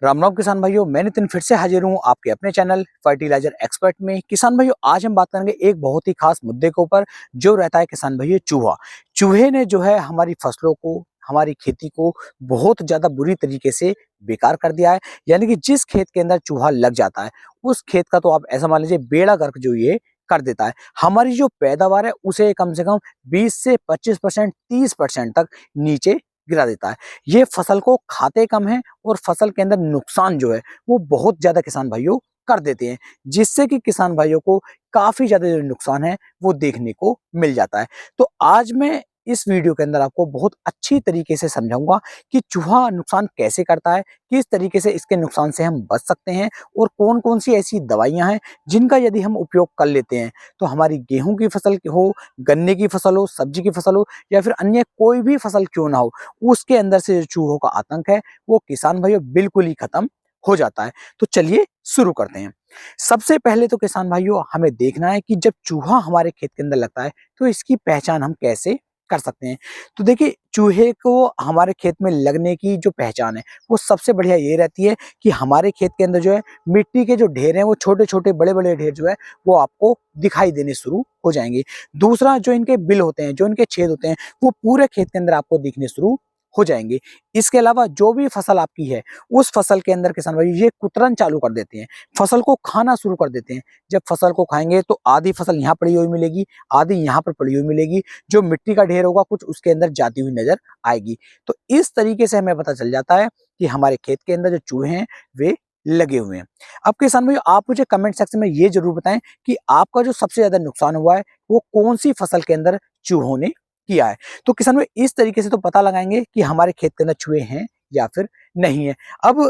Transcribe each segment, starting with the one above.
राम राम किसान भाइयों, मैं नितिन फिर से हाजिर हूँ आपके अपने चैनल फर्टिलाइजर एक्सपर्ट में। किसान भाइयों, आज हम बात करेंगे एक बहुत ही खास मुद्दे के ऊपर, जो रहता है किसान भाइयों चूहा। चूहे ने जो है हमारी फसलों को, हमारी खेती को बहुत ज्यादा बुरी तरीके से बेकार कर दिया है। यानी कि जिस खेत के अंदर चूहा लग जाता है, उस खेत का तो आप ऐसा मान लीजिए बेड़ा गर्क जो ये कर देता है। हमारी जो पैदावार है उसे कम से कम 20 से 25%, 30% तक नीचे गिरा देता है। ये फसल को खाते कम है और फसल के अंदर नुकसान जो है वो बहुत ज्यादा किसान भाइयों कर देते हैं, जिससे कि किसान भाइयों को काफी ज्यादा जो नुकसान है वो देखने को मिल जाता है। तो आज मैं इस वीडियो के अंदर आपको बहुत अच्छी तरीके से समझाऊंगा कि चूहा नुकसान कैसे करता है, किस तरीके से इसके नुकसान से हम बच सकते हैं और कौन कौन सी ऐसी दवाइयां हैं जिनका यदि हम उपयोग कर लेते हैं तो हमारी गेहूं की फसल हो, गन्ने की फसल हो, सब्जी की फसल हो या फिर अन्य कोई भी फसल क्यों ना हो, उसके अंदर से जो चूहों का आतंक है वो किसान भाइयों बिल्कुल ही खत्म हो जाता है। तो चलिए शुरू करते हैं। सबसे पहले तो किसान भाइयों हमें देखना है कि जब चूहा हमारे खेत के अंदर लगता है तो इसकी पहचान हम कैसे कर सकते हैं। तो देखिए, चूहे को हमारे खेत में लगने की जो पहचान है वो सबसे बढ़िया ये रहती है कि हमारे खेत के अंदर जो है मिट्टी के जो ढेर हैं वो छोटे छोटे बड़े बड़े ढेर जो है वो आपको दिखाई देने शुरू हो जाएंगे। दूसरा, जो इनके बिल होते हैं, जो इनके छेद होते हैं, वो पूरे खेत के अंदर आपको दिखने शुरू हो जाएंगे। इसके अलावा जो भी फसल आपकी है उस फसल के अंदर किसान भाई ये कुतरन चालू कर देते हैं, फसल को खाना शुरू कर देते हैं। जब फसल को खाएंगे तो आधी फसल यहाँ पड़ी हुई मिलेगी, आधी यहाँ पर पड़ी हुई मिलेगी। जो मिट्टी का ढेर होगा कुछ उसके अंदर जाती हुई नजर आएगी। तो इस तरीके से हमें पता चल जाता है कि हमारे खेत के अंदर जो चूहे हैं वे लगे हुए हैं। अब किसान भाई, आप मुझे कमेंट सेक्शन में ये जरूर बताएं कि आपका जो सबसे ज्यादा नुकसान हुआ है वो कौन सी फसल के अंदर चूहों ने किया है। तो किसान भाई, इस तरीके से तो पता लगाएंगे कि हमारे खेत के अंदर चूहे हैं या फिर नहीं है। अब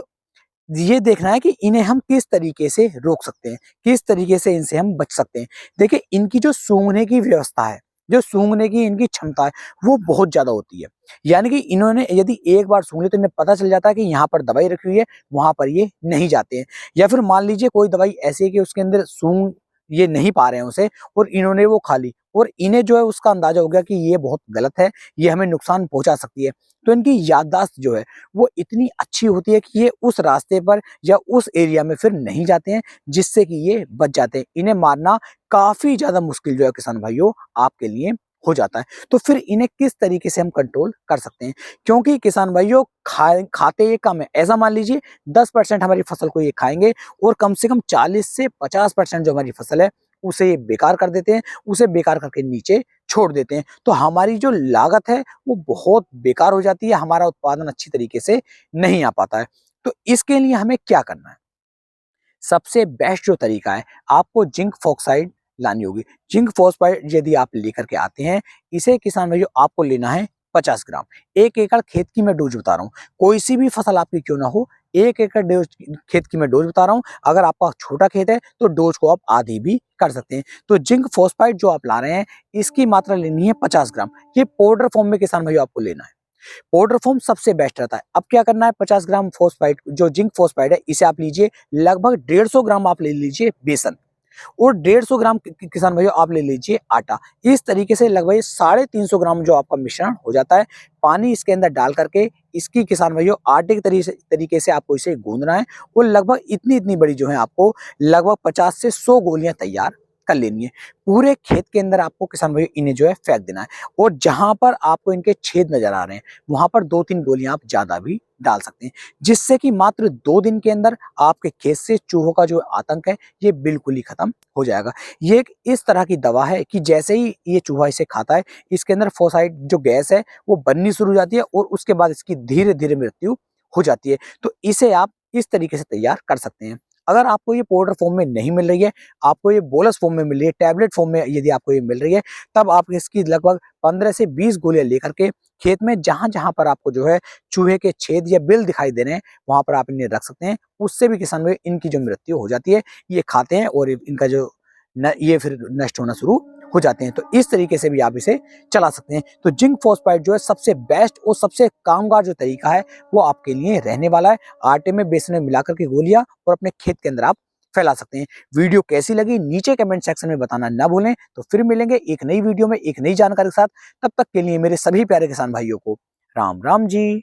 ये देखना है कि इन्हें हम किस तरीके से रोक सकते हैं, किस तरीके से इनसे हम बच सकते हैं। देखिए, इनकी जो सूंघने की व्यवस्था है, जो सूंघने की इनकी क्षमता है वो बहुत ज्यादा होती है। यानी कि इन्होंने यदि एक बार सूंघ लिया तो इन्हें पता चल जाता है कि यहाँ पर दवाई रखी हुई है, वहां पर ये नहीं जाते हैं। या फिर मान लीजिए कोई दवाई ऐसी है कि उसके अंदर सूंघ ये नहीं पा रहे हैं उसे, और इन्होंने वो खा ली और इन्हें जो है उसका अंदाजा हो गया कि ये बहुत गलत है, ये हमें नुकसान पहुंचा सकती है। तो इनकी याददाश्त जो है वो इतनी अच्छी होती है कि ये उस रास्ते पर या उस एरिया में फिर नहीं जाते हैं, जिससे कि ये बच जाते हैं। इन्हें मारना काफी ज्यादा मुश्किल जो है किसान भाइयों आपके लिए हो जाता है। तो फिर इन्हें किस तरीके से हम कंट्रोल कर सकते हैं, क्योंकि किसान भाइयों खाते ये कम है। ऐसा मान लीजिए 10% हमारी फसल को ये खाएंगे और कम से कम 40 से 50% जो हमारी फसल है उसे ये बेकार कर देते हैं, उसे बेकार करके नीचे छोड़ देते हैं। तो हमारी जो लागत है वो बहुत बेकार हो जाती है, हमारा उत्पादन अच्छी तरीके से नहीं आ पाता है। तो इसके लिए हमें क्या करना है? सबसे बेस्ट जो तरीका है, आपको जिंक फॉक्साइड लानी होगी। जिंक फॉस्फाइड यदि आप लेकर के आते हैं, इसे किसान भाइयों आपको लेना है 50 ग्राम। 1 एकड़ खेत की मैं डोज बता रहा हूँ, कोई सी भी फसल आपकी क्यों ना हो, 1 एकड़ डोज खेत की मैं डोज बता रहा हूँ। अगर आपका छोटा खेत है तो डोज को आप आधी भी कर सकते हैं। तो जिंक फॉस्फाइड जो आप ला रहे हैं, इसकी मात्रा लेनी है 50 ग्राम। ये पाउडर फॉर्म में किसान भाइयों आपको लेना है। पाउडर फॉर्म सबसे बेस्ट रहता है। अब क्या करना है, 50 ग्राम फॉस्फाइड जो जिंक फॉस्फाइड है इसे आप लीजिए। लगभग 150 ग्राम आप ले लीजिए बेसन, और 150 ग्राम किसान भाइयों आप ले लीजिए आटा। इस तरीके से लगभग 350 ग्राम जो आपका मिश्रण हो जाता है। पानी इसके अंदर डाल करके इसकी किसान भाइयों आटे के तरीके से आपको इसे गूंदना है, और लगभग इतनी इतनी बड़ी जो है आपको लगभग 50 से 100 गोलियां तैयार कर लेनी है। पूरे खेत के अंदर आपको किसान भाइयों इन्हें जो है फेंक देना है, और जहां पर आपको इनके छेद नजर आ रहे हैं वहां पर 2-3 गोलियां आप ज्यादा भी डाल सकते हैं, जिससे कि मात्र 2 दिन के अंदर आपके खेत से चूहों का जो आतंक है ये बिल्कुल ही खत्म हो जाएगा। ये एक इस तरह की दवा है कि जैसे ही ये चूहा इसे खाता है, इसके अंदर फोसाइड जो गैस है वो बननी शुरू हो जाती है, और उसके बाद इसकी धीरे धीरे मृत्यु हो जाती है। तो इसे आप इस तरीके से तैयार कर सकते हैं। अगर आपको ये पाउडर फॉर्म में नहीं मिल रही है, आपको ये बोलस फॉर्म में मिल रही है, टैबलेट फॉर्म में यदि आपको ये मिल रही है, तब आप इसकी लगभग 15 से 20 गोलियां लेकर के खेत में जहां जहां पर आपको जो है चूहे के छेद या बिल दिखाई दे रहे हैं वहां पर आप इन्हें रख सकते हैं। उससे भी किसान भाई इनकी जो मृत्यु हो जाती है, ये खाते हैं और इनका जो ये फिर नष्ट होना शुरू हो जाते हैं। तो इस तरीके से भी आप इसे चला सकते हैं। तो जिंक फॉस्फाइड जो है सबसे बेस्ट और सबसे कामगार जो तरीका है वो आपके लिए रहने वाला है। आटे में बेसन में मिलाकर के गोलियां और अपने खेत के अंदर आप फैला सकते हैं। वीडियो कैसी लगी नीचे कमेंट सेक्शन में बताना ना भूलें। तो फिर मिलेंगे एक नई वीडियो में एक नई जानकारी के साथ। तब तक के लिए मेरे सभी प्यारे किसान भाइयों को राम राम जी।